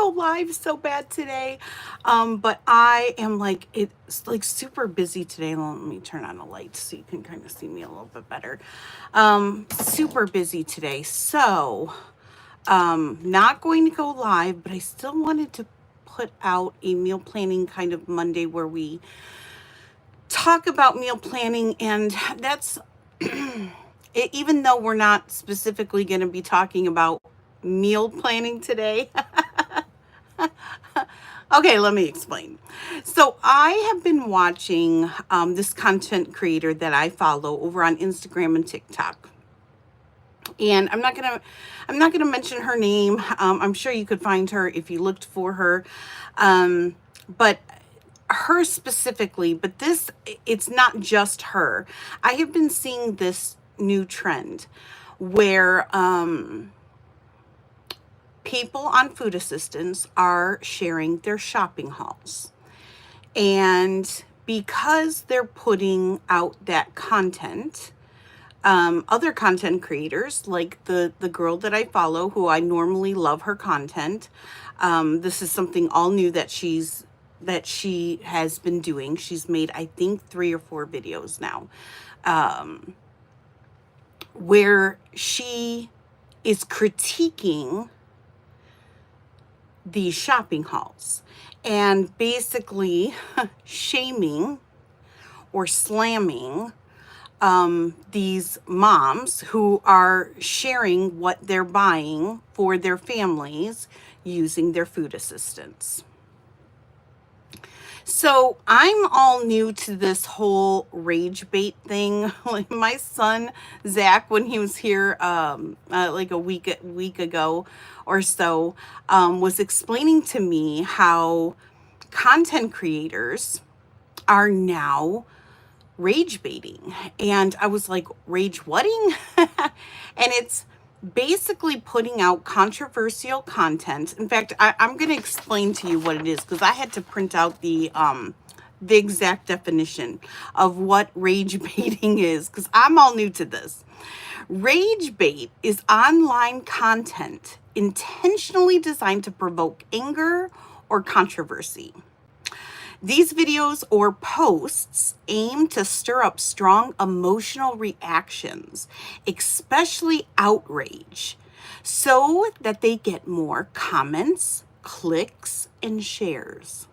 go live so bad today, but I am like, it's like super busy today. Let me turn on the lights so you can kind of see me a little bit better. Super busy today, so not going to go live, but I still wanted to put out a meal planning kind of Monday where we talk about meal planning, and that's even though we're not specifically going to be talking about meal planning today. Okay, let me explain. So I have been watching this content creator that I follow over on Instagram and TikTok. And I'm not gonna mention her name. I'm sure you could find her if you looked for her. But her specifically, but it's not just her. I have been seeing this new trend where people on food assistance are sharing their shopping hauls. And because they're putting out that content, other content creators, like the girl that I follow, who I normally love her content, this is something all new that she has been doing. She's made, I think, 3 or 4 videos now, where she is critiquing these shopping hauls and basically shaming or slamming these moms who are sharing what they're buying for their families using their food assistance. So I'm all new to this whole rage bait thing. Like my son Zach, when he was here like a week ago or so, was explaining to me how content creators are now rage baiting. And I was like, rage whatting? And it's basically putting out controversial content. In fact, I'm going to explain to you what it is, because I had to print out the exact definition of what rage baiting is, because I'm all new to this. Rage bait is online content intentionally designed to provoke anger or controversy. These videos or posts aim to stir up strong emotional reactions, especially outrage, so that they get more comments, clicks, and shares.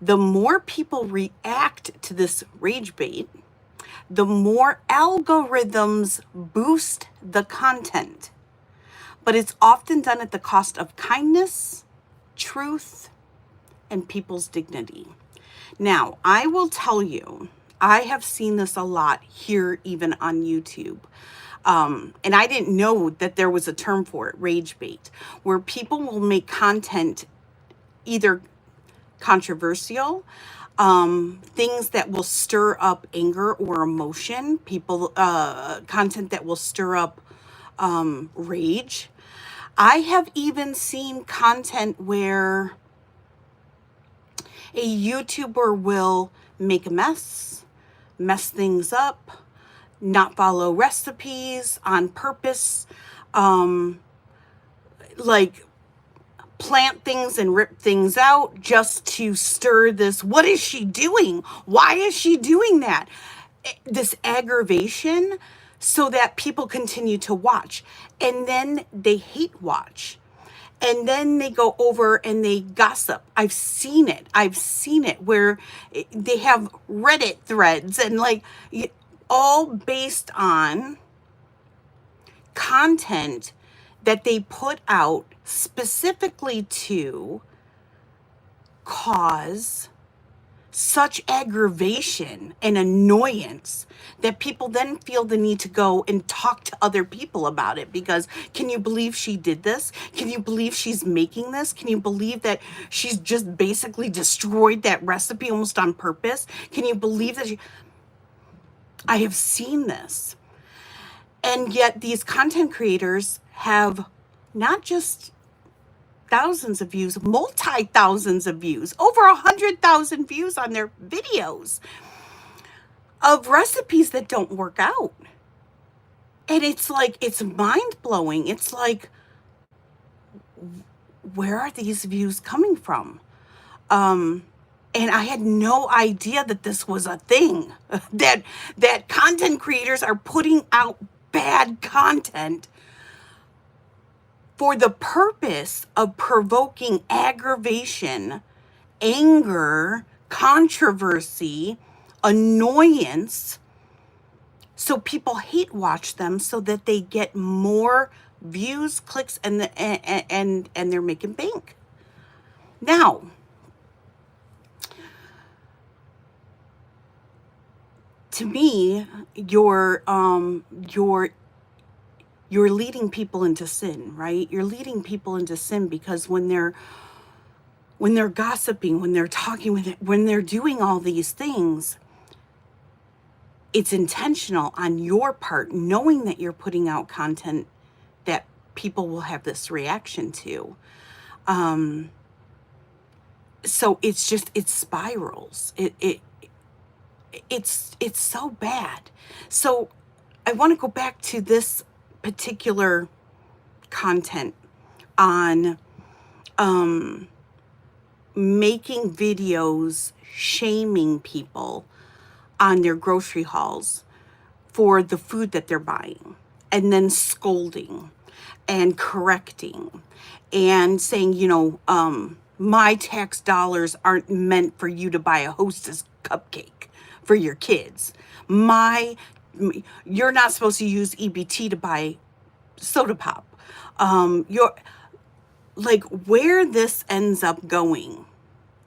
The more people react to this rage bait, the more algorithms boost the content. But it's often done at the cost of kindness, truth, and people's dignity. Now, I will tell you, I have seen this a lot here, even on YouTube. And I didn't know that there was a term for it, rage bait, where people will make content either controversial, things that will stir up anger or emotion, content that will stir up rage. I have even seen content where a YouTuber will make a mess things up, not follow recipes on purpose, like plant things and rip things out just to stir this. What is she doing? Why is she doing that? This aggravation, so that people continue to watch. And then they hate watch. And then they go over and they gossip. I've seen it where they have Reddit threads and like all based on content that they put out specifically to cause such aggravation and annoyance that people then feel the need to go and talk to other people about it. Because can you believe she did this? Can you believe she's making this? Can you believe that she's just basically destroyed that recipe almost on purpose? Can you believe that I have seen this. And yet these content creators have not just thousands of views, multi-thousands of views, over 100,000 views on their videos of recipes that don't work out. And it's like, it's mind blowing. It's like, where are these views coming from? And I had no idea that this was a thing, that content creators are putting out bad content for the purpose of provoking aggravation, anger, controversy, annoyance, so people hate watch them so that they get more views, clicks, and they're making bank. Now, to me, you're leading people into sin, right? You're leading people into sin because when they're gossiping, when they're talking, when they're doing all these things, it's intentional on your part, knowing that you're putting out content that people will have this reaction to. So it's just, it spirals. It's so bad. So I want to go back to this particular content on making videos shaming people on their grocery hauls for the food that they're buying, and then scolding and correcting and saying, my tax dollars aren't meant for you to buy a Hostess cupcake for your kids. You're not supposed to use EBT to buy soda pop. You're like, where this ends up going,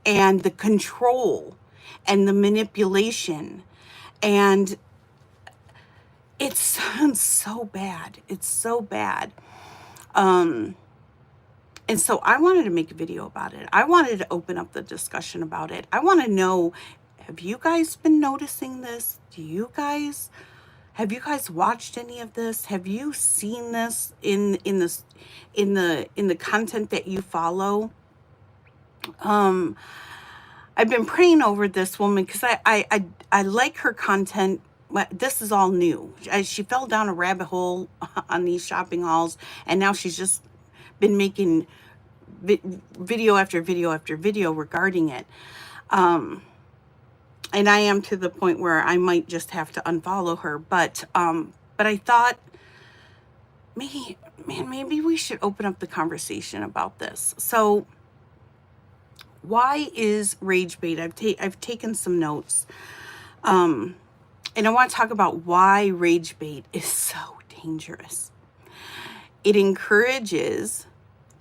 and the control and the manipulation, and it sounds so bad. It's so bad. And so I wanted to make a video about it. I wanted to open up the discussion about it. I want to know, have you guys been noticing this? Have you guys watched any of this? Have you seen this in the content that you follow? I've been praying over this woman because I like her content. This is all new. She fell down a rabbit hole on these shopping hauls, and now she's just been making video after video after video regarding it. And I am to the point where I might just have to unfollow her. But I thought, maybe we should open up the conversation about this. So, why is rage bait? I've taken some notes, and I want to talk about why rage bait is so dangerous. It encourages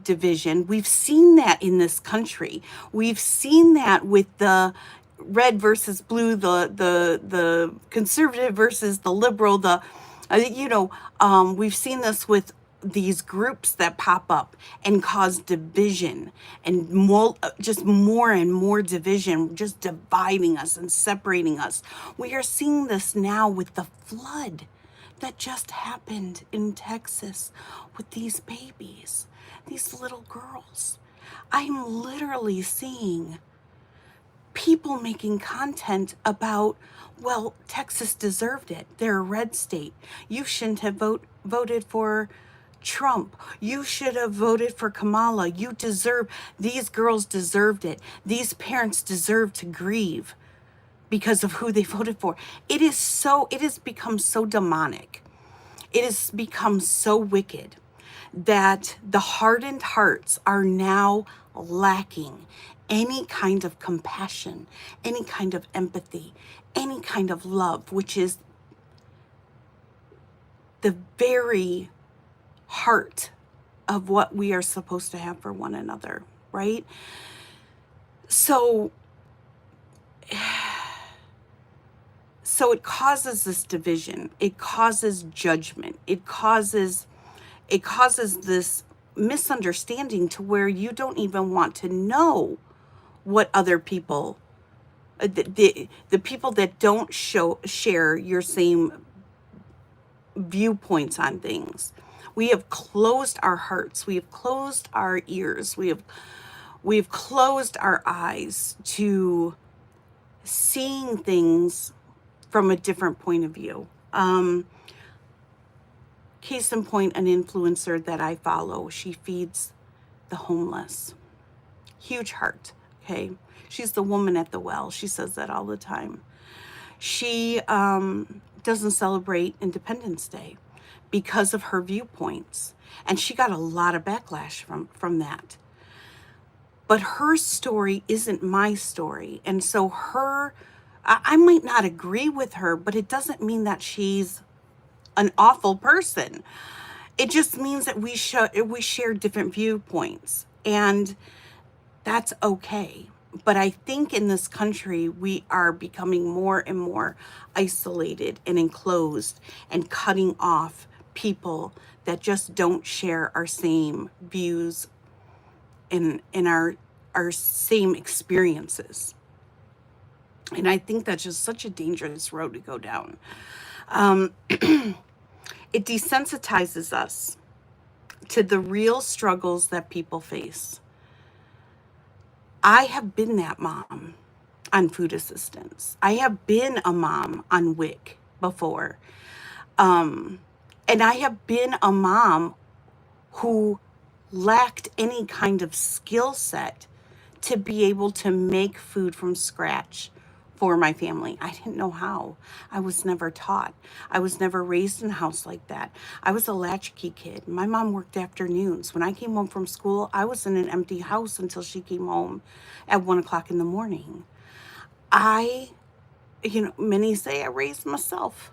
division. We've seen that in this country. We've seen that with the red versus blue, the conservative versus the liberal. We've seen this with these groups that pop up and cause division, and more and more division, just dividing us and separating us. We are seeing this now with the flood that just happened in Texas with these babies, these little girls. I'm literally seeing people making content about, well, Texas deserved it. They're a red state. You shouldn't have voted for Trump. You should have voted for Kamala. These girls deserved it. These parents deserve to grieve because of who they voted for. It has become so demonic. It has become so wicked that the hardened hearts are now lacking any kind of compassion, any kind of empathy, any kind of love, which is the very heart of what we are supposed to have for one another, right? So it causes this division. It causes judgment. It causes this misunderstanding to where you don't even want to know what other people, the people that don't share your same viewpoints on things. We have closed our hearts. We have closed our ears. We have closed our eyes to seeing things from a different point of view. Case in point, an influencer that I follow, she feeds the homeless. Huge heart, okay? She's the woman at the well. She says that all the time. She doesn't celebrate Independence Day because of her viewpoints. And she got a lot of backlash from that. But her story isn't my story. And so I might not agree with her, but it doesn't mean that she's an awful person. It just means that we share different viewpoints, and that's okay. But I think in this country, we are becoming more and more isolated and enclosed and cutting off people that just don't share our same views and our same experiences. And I think that's just such a dangerous road to go down. It desensitizes us to the real struggles that people face. I have been that mom on food assistance. I have been a mom on WIC before. And I have been a mom who lacked any kind of skill set to be able to make food from scratch for my family. I didn't know how. I was never taught. I was never raised in a house like that. I was a latchkey kid. My mom worked afternoons. When I came home from school, I was in an empty house until she came home at 1 o'clock in the morning. Many say I raised myself.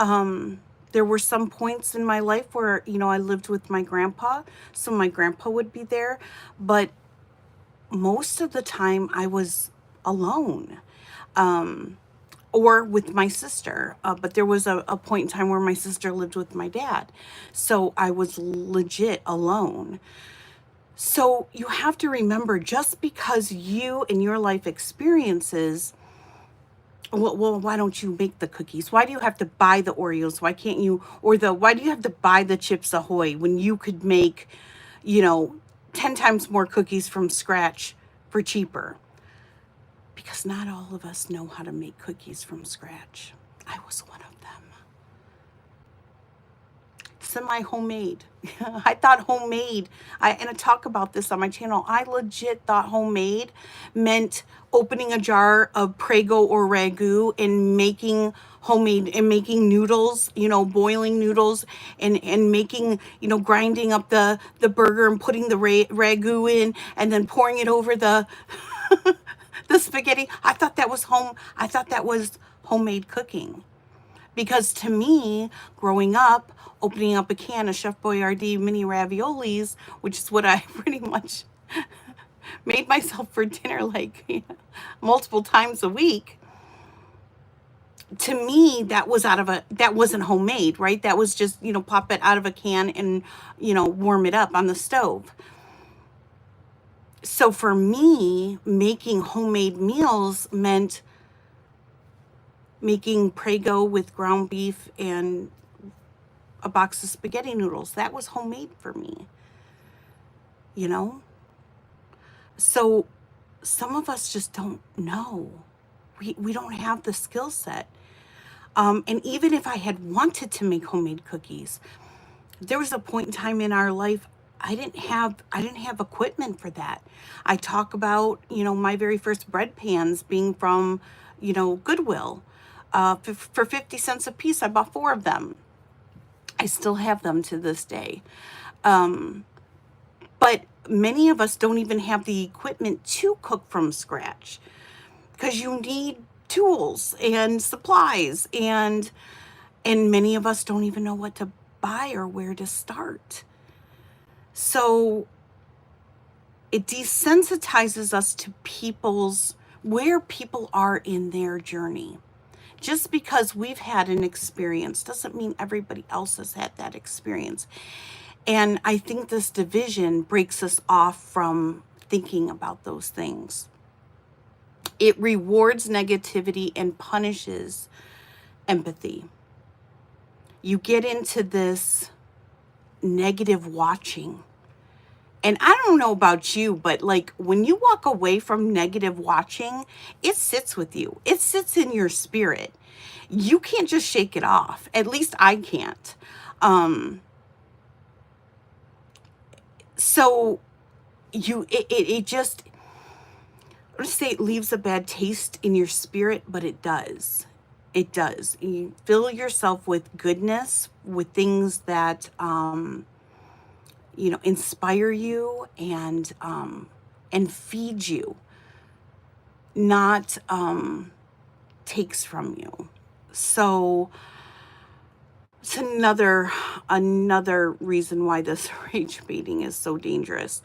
There were some points in my life where, I lived with my grandpa, so my grandpa would be there, but most of the time I was alone. Or with my sister. But there was a point in time where my sister lived with my dad. So I was legit alone. So you have to remember, just because you and your life experiences, well, why don't you make the cookies? Why do you have to buy the Oreos? Why can't you, why do you have to buy the Chips Ahoy when you could make, 10 times more cookies from scratch for cheaper? Because not all of us know how to make cookies from scratch. I was one of them. Semi-homemade. I thought homemade, and I talk about this on my channel, I legit thought homemade meant opening a jar of Prego or Ragu and making homemade and making noodles, boiling noodles and making, grinding up the burger and putting the Ragu in and then pouring it over the the spaghetti. I thought that was homemade cooking. Because to me, growing up, opening up a can of Chef Boyardee mini raviolis, which is what I pretty much made myself for dinner multiple times a week, to me, that wasn't homemade, right? That was just, pop it out of a can and, warm it up on the stove. So for me, making homemade meals meant making Prego with ground beef and a box of spaghetti noodles. That was homemade for me, So some of us just don't know. We don't have the skill set. And even if I had wanted to make homemade cookies, there was a point in time in our life I didn't have equipment for that. I talk about, my very first bread pans being from, Goodwill. For 50 cents a piece, I bought 4 of them. I still have them to this day. But many of us don't even have the equipment to cook from scratch because you need tools and supplies, and many of us don't even know what to buy or where to start. So it desensitizes us to where people are in their journey. Just because we've had an experience doesn't mean everybody else has had that experience. And I think this division breaks us off from thinking about those things. It rewards negativity and punishes empathy. You get into this negative watching. And I don't know about you, but when you walk away from negative watching, it sits with you. It sits in your spirit. You can't just shake it off. At least I can't. So it just, I would say it leaves a bad taste in your spirit, but it does. It does. You fill yourself with goodness, with things that, inspire you and feed you, not takes from you. So it's another reason why this rage baiting is so dangerous.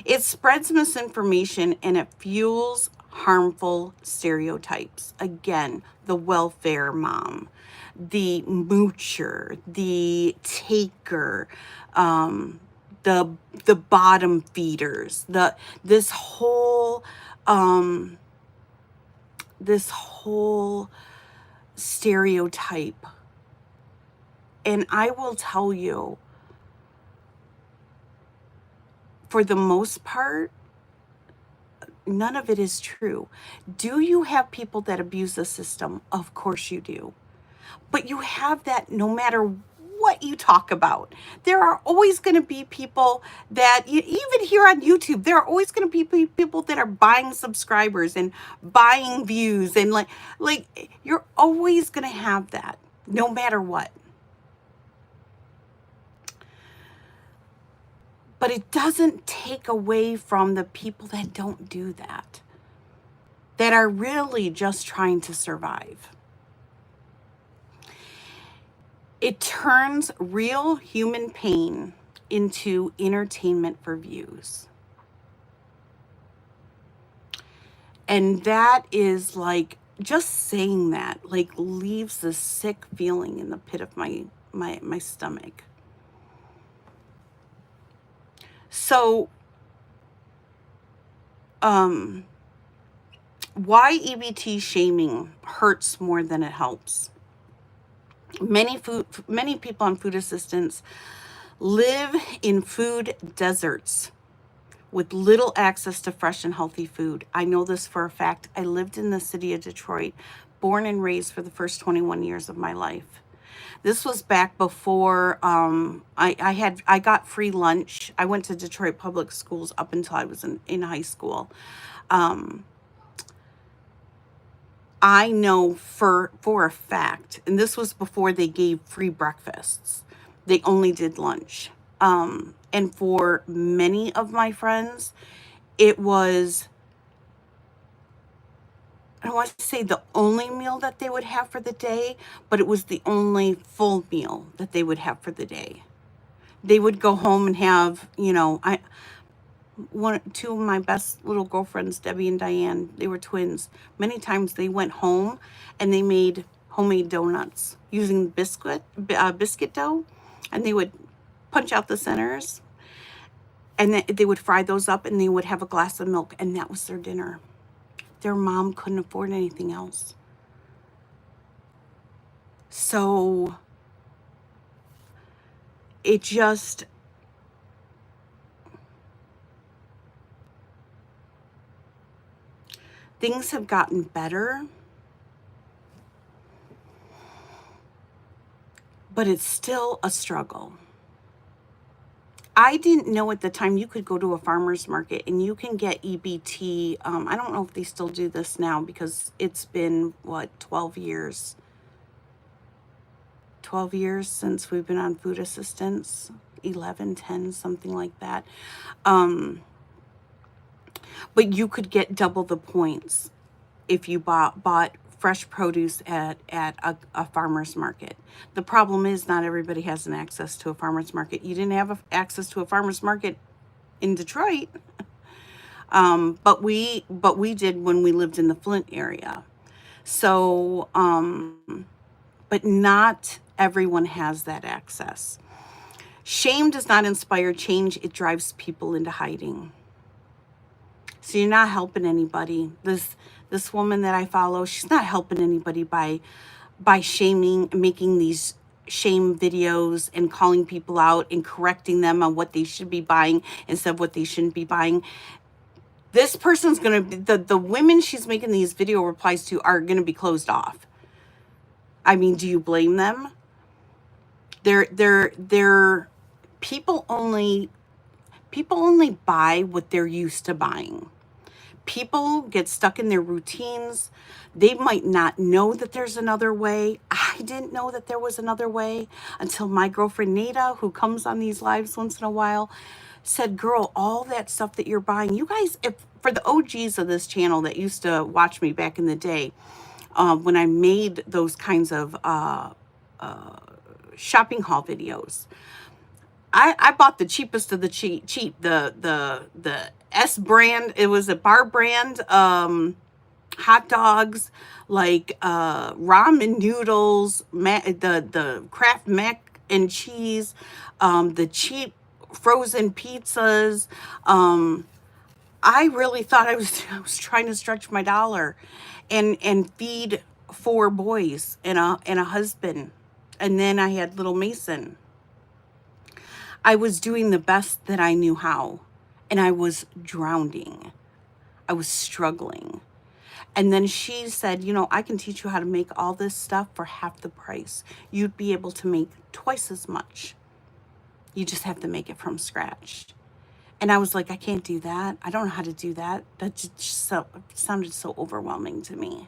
It spreads misinformation and it fuels harmful stereotypes. Again, the welfare mom, the moocher, the taker, the bottom feeders, this whole this whole stereotype. And I will tell you, for the most part, none of it is true. Do you have people that abuse the system? Of course you do. But you have that no matter what you talk about. There are always going to be people that, even here on YouTube, there are always going to be people that are buying subscribers and buying views. And like you're always going to have that no matter what. But it doesn't take away from the people that don't do that, that are really just trying to survive. It turns real human pain into entertainment for views. And that is like, just saying that like leaves this sick feeling in the pit of my stomach. So, why EBT shaming hurts more than it helps? Many people on food assistance live in food deserts with little access to fresh and healthy food. I know this for a fact. I lived in the city of Detroit, born and raised for the first 21 years of my life. This was back before I got free lunch. I went to Detroit public schools up until I was in high school. I know for a fact, and this was before they gave free breakfasts. They only did lunch. And for many of my friends, it was, I don't want to say the only meal that they would have for the day, but it was the only full meal that they would have for the day. They would go home and have, two of my best little girlfriends, Debbie and Diane, they were twins. Many times they went home and they made homemade donuts using biscuit dough, and they would punch out the centers, and then they would fry those up, and they would have a glass of milk, and that was their dinner. Their mom couldn't afford anything else. So it just, things have gotten better, but it's still a struggle. I didn't know at the time you could go to a farmer's market and you can get EBT. I don't know if they still do this now because it's been, 12 years? 12 years since we've been on food assistance, 11, 10, something like that. But you could get double the points if you bought fresh produce at a farmer's market. The problem is not everybody has an access to a farmer's market. You didn't have access to a farmer's market in Detroit, but we did when we lived in the Flint area. So, but not everyone has that access. Shame does not inspire change. It drives people into hiding. So you're not helping anybody. This woman that I follow, she's not helping anybody by shaming, making these shame videos and calling people out and correcting them on what they should be buying instead of what they shouldn't be buying. This person's going to be, the women she's making these video replies to are going to be closed off. I mean, do you blame them? They're people only People only buy what they're used to buying. People get stuck in their routines. They might not know that there's another way. I didn't know that there was another way until my girlfriend Nada, who comes on these lives once in a while, said, girl, all that stuff that you're buying, you guys, if for the OGs of this channel that used to watch me back in the day, when I made those kinds of shopping haul videos, I bought the cheapest of the cheap, the S brand. It was a bar brand, hot dogs, like ramen noodles, the Kraft mac and cheese, the cheap frozen pizzas. I really thought I was trying to stretch my dollar and feed 4 boys and a husband. And then I had little Mason. I was doing the best that I knew how, and I was drowning. I was struggling. And then she said, you know, I can teach you how to make all this stuff for half the price. You'd be able to make twice as much. You just have to make it from scratch. And I was like, I can't do that. I don't know how to do that. That just sounded so overwhelming to me.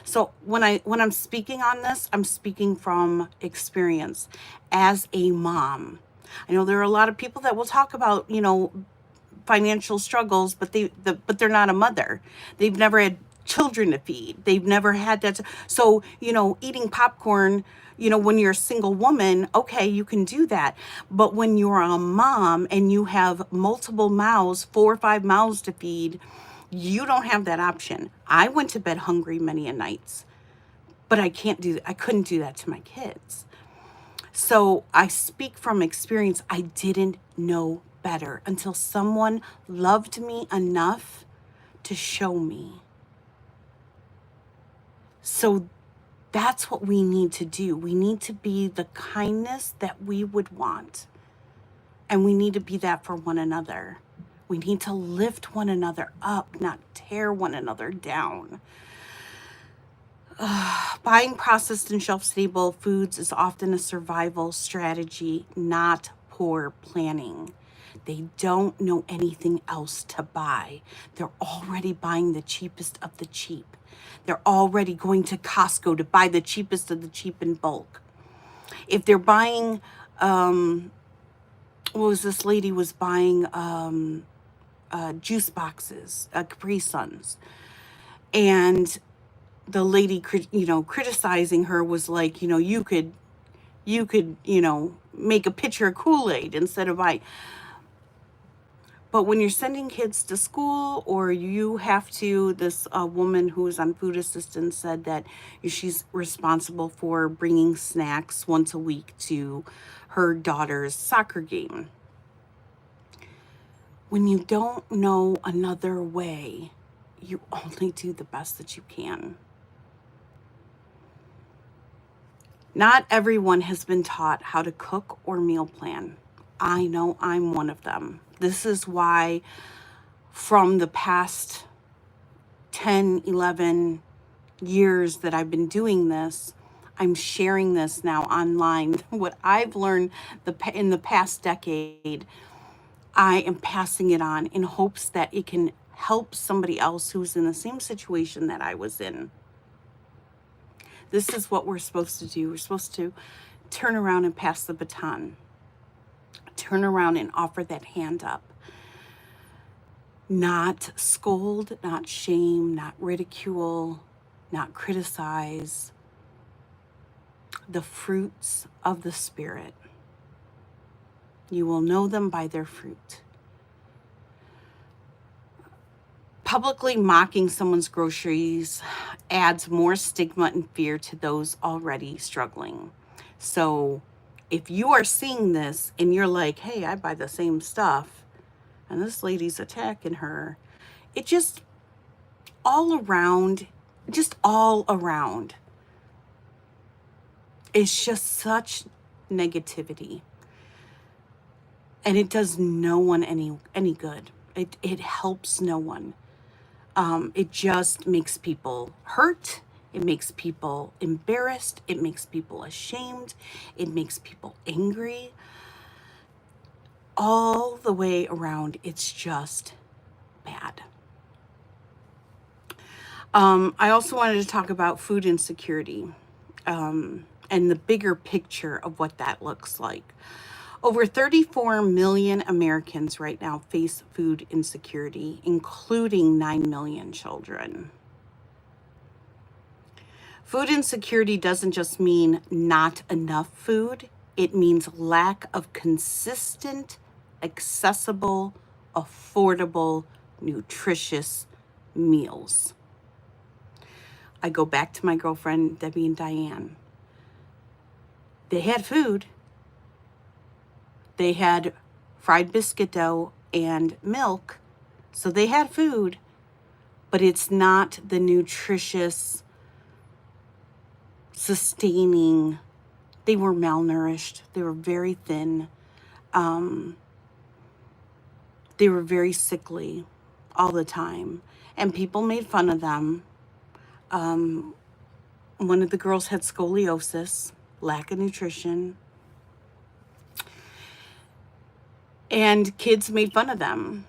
So when I'm speaking on this, I'm speaking from experience as a mom. I know there are a lot of people that will talk about, you know, financial struggles, but they're not a mother. They've never had children to feed. They've never had that. So, you know, eating popcorn, you know, when you're a single woman, okay, you can do that. But when you're a mom and you have multiple mouths, 4 or 5 mouths to feed, you don't have that option. I went to bed hungry many a nights, but I couldn't do that to my kids. So I speak from experience. I didn't know better until someone loved me enough to show me. So that's what we need to do. We need to be the kindness that we would want. And we need to be that for one another. We need to lift one another up, not tear one another down. Buying processed and shelf-stable foods is often a survival strategy, not poor planning. They don't know anything else to buy. They're already buying the cheapest of the cheap. They're already going to Costco to buy the cheapest of the cheap in bulk. If they're buying, this lady was buying juice boxes, Capri Suns, and the lady, you know, criticizing her was like, you know, you could, you know, make a pitcher of Kool-Aid instead of buying. But when you're sending kids to school, or you have to, this woman who was on food assistance said that she's responsible for bringing snacks once a week to her daughter's soccer game. When you don't know another way, you only do the best that you can. Not everyone has been taught how to cook or meal plan. I know I'm one of them. This is why from the past 10, 11 years that I've been doing this, I'm sharing this now online. What I've learned in the past decade, I am passing it on in hopes that it can help somebody else who's in the same situation that I was in. This is what we're supposed to do. We're supposed to turn around and pass the baton. Turn around and offer that hand up. Not scold, not shame, not ridicule, not criticize. The fruits of the Spirit. You will know them by their fruit. Publicly mocking someone's groceries adds more stigma and fear to those already struggling. So if you are seeing this and you're like, hey, I buy the same stuff, and this lady's attacking her, it just all around, it's just such negativity. And it does no one any good. It helps no one. It just makes people hurt. It makes people embarrassed. It makes people ashamed. It makes people angry. all the way around, it's just bad. I also wanted to talk about food insecurity, and the bigger picture of what that looks like. Over 34 million Americans right now face food insecurity, including 9 million children. Food insecurity doesn't just mean not enough food, it means lack of consistent, accessible, affordable, nutritious meals. I go back to my girlfriend, Debbie and Diane. They had food. They had fried biscuit dough and milk. So they had food, but it's not the nutritious, sustaining. They were malnourished. They were very thin. They were very sickly all the time. And people made fun of them. One of the girls had scoliosis, lack of nutrition. And kids made fun of them.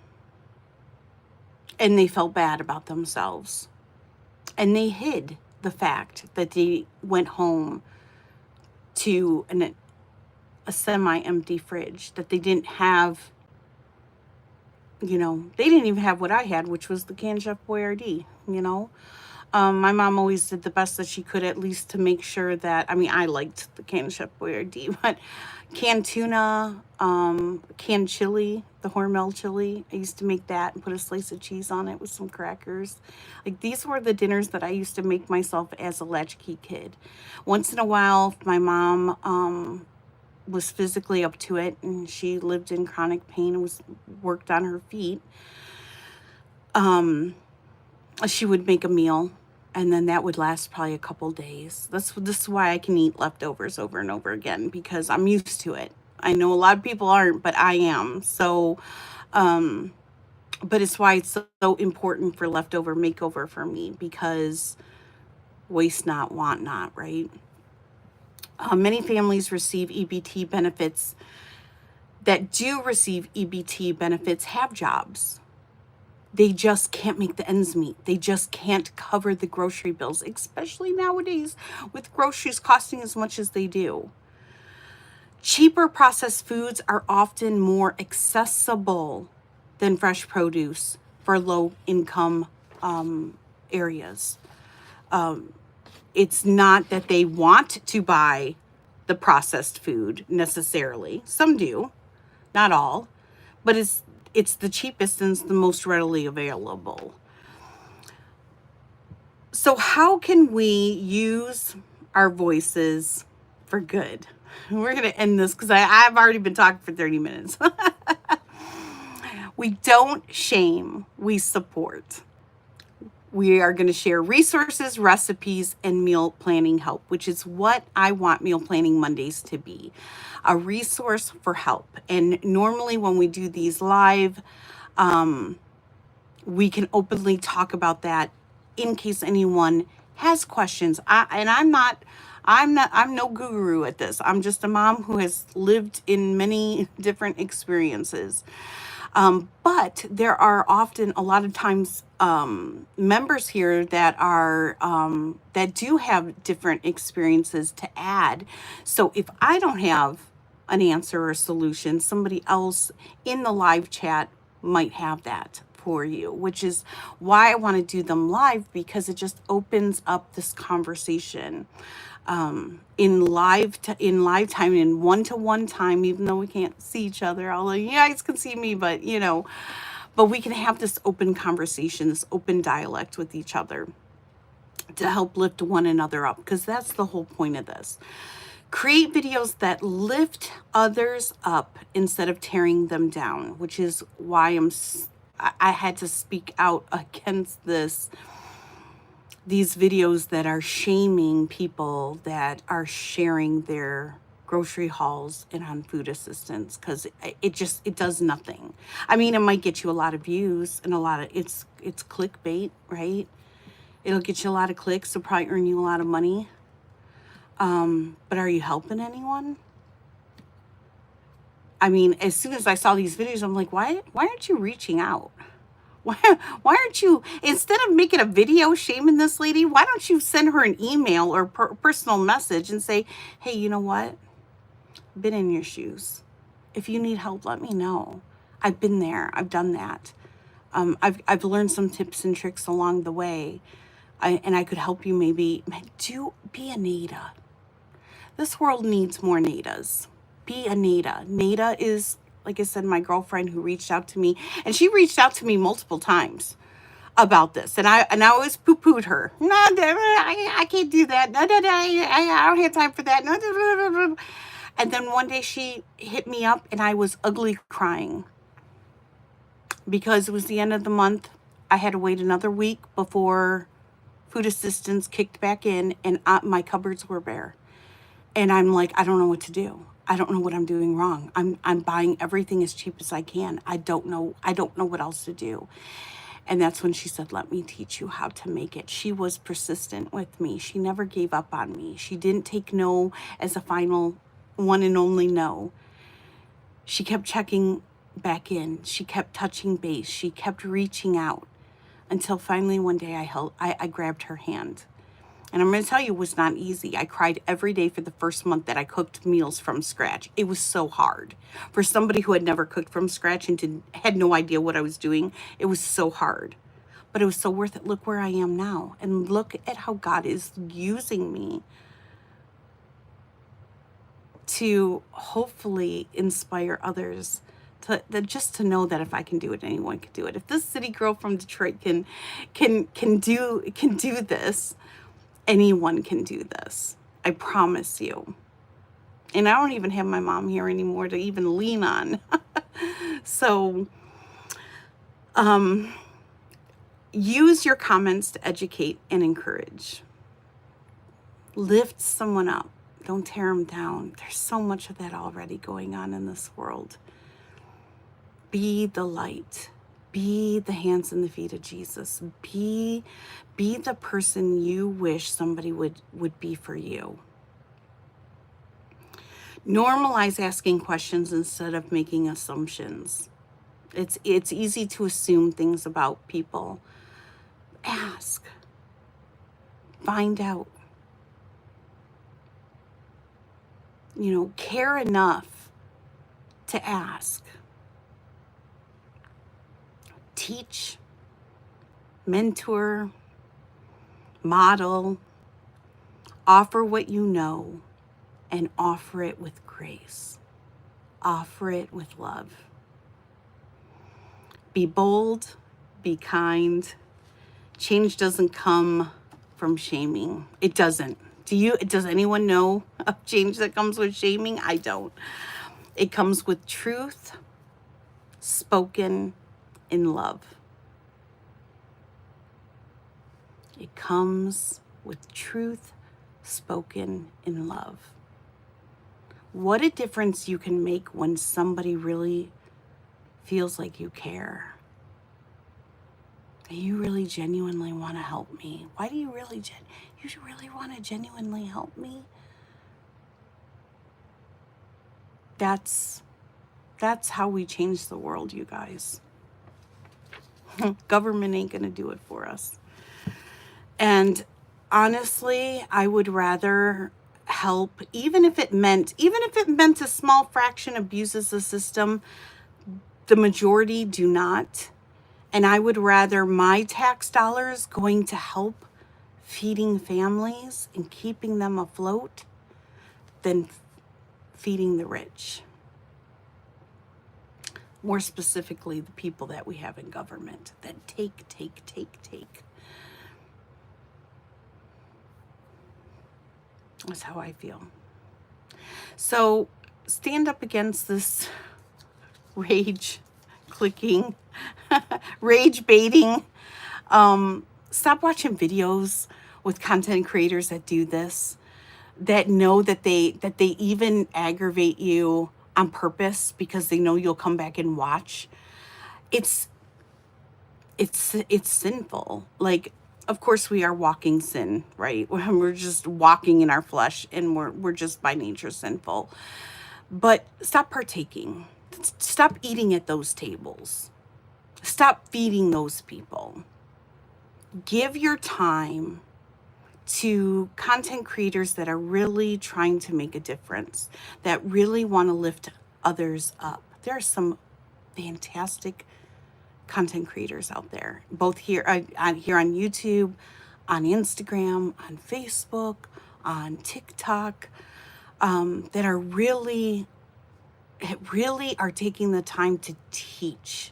And they felt bad about themselves. And they hid the fact that they went home to a semi-empty fridge, that they didn't have, they didn't even have what I had, which was the canned Chef Boyardee, My mom always did the best that she could, at least to make sure that, I liked the canned Chef Boyardee, but canned tuna, canned chili, the Hormel chili, I used to make that and put a slice of cheese on it with some crackers. Like, these were the dinners that I used to make myself as a latchkey kid. Once in a while, if my mom was physically up to it and she lived in chronic pain and worked on her feet, she would make a meal, and then that would last probably a couple days. This is why I can eat leftovers over and over again, because I'm used to it. I know a lot of people aren't, but I am. So, but it's why it's so important for leftover makeover for me, because waste not, want not, right? Many families receive EBT benefits. That do receive EBT benefits have jobs. They just can't make the ends meet. They just can't cover the grocery bills, especially nowadays with groceries costing as much as they do. Cheaper processed foods are often more accessible than fresh produce for low-income areas. It's not that they want to buy the processed food necessarily. Some do, not all, but it's the cheapest and it's the most readily available. So how can we use our voices for good? We're going to end this because I've already been talking for 30 minutes. We don't shame, we support. We are going to share resources, recipes, and meal planning help, which is what I want Meal Planning Mondays to be, a resource for help. And normally when we do these live, we can openly talk about that in case anyone has questions. I'm no guru at this. I'm just a mom who has lived in many different experiences. But there are often a lot of times members here that are that do have different experiences to add. So if I don't have an answer or a solution, somebody else in the live chat might have that for you, which is why I want to do them live, because it just opens up this conversation in live time, in one-to-one time, even though we can't see each other, although you guys can see me, but but we can have this open conversation, this open dialect with each other to help lift one another up, because that's the whole point of this. Create videos that lift others up instead of tearing them down, which is why I had to speak out against these videos that are shaming people that are sharing their grocery hauls and on food assistance, because it does nothing. It might get you a lot of views and it's clickbait, right? It'll get you a lot of clicks, so probably earn you a lot of money. But are you helping anyone? I mean, as soon as I saw these videos, I'm like, why aren't you reaching out? Why, why aren't you, instead of making a video shaming this lady, why don't you send her an email or personal message and say, hey, you know what? Been in your shoes. If you need help, let me know. I've been there. I've done that. I've learned some tips and tricks along the way. And I could help you maybe be a Nada. This world needs more Nadas. Be a Nada. Nada is, like I said, my girlfriend who reached out to me, and she reached out to me multiple times about this, and I always poo-pooed her. No, I can't do that. No, I don't have time for that. No, no, no, no, no. And then one day she hit me up, and I was ugly crying because it was the end of the month. I had to wait another week before food assistance kicked back in, and my cupboards were bare. And I'm like, I don't know what to do. I don't know what I'm doing wrong. I'm buying everything as cheap as I can. I don't know what else to do. And that's when she said, let me teach you how to make it. She was persistent with me. She never gave up on me. She didn't take no as a final one and only no. She kept checking back in. She kept touching base. She kept reaching out until finally one day I grabbed her hand. And I'm going to tell you, it was not easy. I cried every day for the first month that I cooked meals from scratch. It was so hard. For somebody who had never cooked from scratch and had no idea what I was doing, it was so hard. But it was so worth it. Look where I am now. And look at how God is using me to hopefully inspire others just to know that if I can do it, anyone can do it. If this city girl from Detroit can do this, anyone can do this. I promise you. And I don't even have my mom here anymore to even lean on. So, use your comments to educate and encourage. Lift someone up. Don't tear them down. There's so much of that already going on in this world. Be the light. Be the hands and the feet of Jesus. Be the person you wish somebody would be for you. Normalize asking questions instead of making assumptions. It's easy to assume things about people. Ask. Find out. Care enough to ask. Teach, mentor, model, offer what you know, and offer it with grace. Offer it with love. Be bold, be kind. Change doesn't come from shaming. It doesn't. Does anyone know of change that comes with shaming? I don't. It comes with truth spoken in love. It comes with truth spoken in love. What a difference you can make when somebody really feels like you care. You really genuinely want to help me. Why do you really want to genuinely help me? That's how we change the world, you guys. Government ain't going to do it for us. And honestly, I would rather help, even if it meant a small fraction abuses the system. The majority do not. And I would rather my tax dollars going to help feeding families and keeping them afloat than feeding the rich. More specifically, the people that we have in government that take. That's how I feel. So stand up against this rage clicking, rage baiting. Stop watching videos with content creators that do this, that know that they even aggravate you on purpose because they know you'll come back and watch. It's sinful. Like, of course we are walking sin, right? We're just walking in our flesh, and we're just by nature sinful. But stop partaking. Stop eating at those tables. Stop feeding those people. Give your time to content creators that are really trying to make a difference, that really want to lift others up. There are some fantastic content creators out there, both here on YouTube, on Instagram, on Facebook, on TikTok, that are really are taking the time to teach.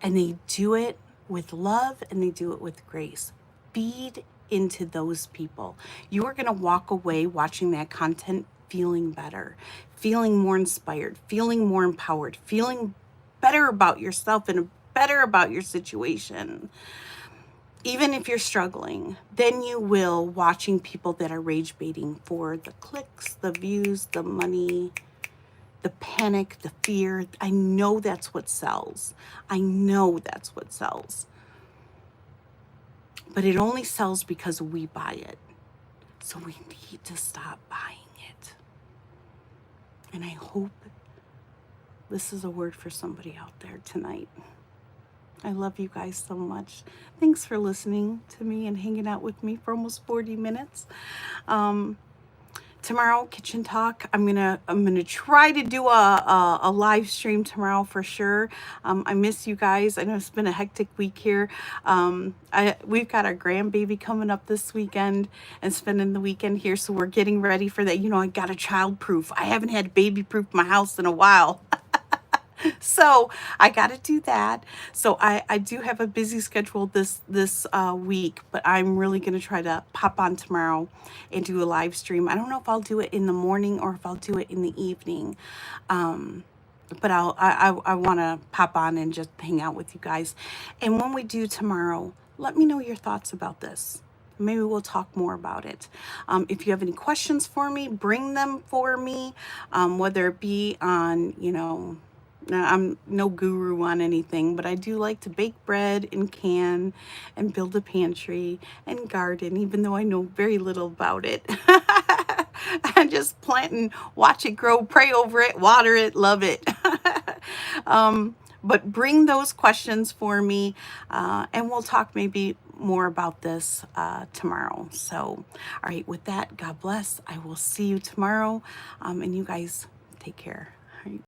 And they do it with love and they do it with grace. Feed into those people. You are going to walk away watching that content feeling better, feeling more inspired, feeling more empowered, feeling better about yourself and better about your situation. Even if you're struggling, then you will watching people that are rage baiting for the clicks, the views, the money, the panic, the fear. I know that's what sells. I know that's what sells. But it only sells because we buy it. So we need to stop buying it. And I hope this is a word for somebody out there tonight. I love you guys so much. Thanks for listening to me and hanging out with me for almost 40 minutes. Tomorrow, Kitchen Talk. I'm gonna try to do a live stream tomorrow for sure. I miss you guys. I know it's been a hectic week here. We've got our grandbaby coming up this weekend and spending the weekend here, so we're getting ready for that. You know, I got a child-proof. I haven't had baby-proof my house in a while. So I got to do that. So I do have a busy schedule this week, but I'm really going to try to pop on tomorrow and do a live stream. I don't know if I'll do it in the morning or if I'll do it in the evening. But I want to pop on and just hang out with you guys. And when we do tomorrow, let me know your thoughts about this. Maybe we'll talk more about it. If you have any questions for me, bring them for me, whether it be on, now, I'm no guru on anything, but I do like to bake bread and can and build a pantry and garden, even though I know very little about it. I just plant and watch it grow, pray over it, water it, love it. But bring those questions for me, and we'll talk maybe more about this tomorrow. So, all right, with that, God bless. I will see you tomorrow, and you guys take care.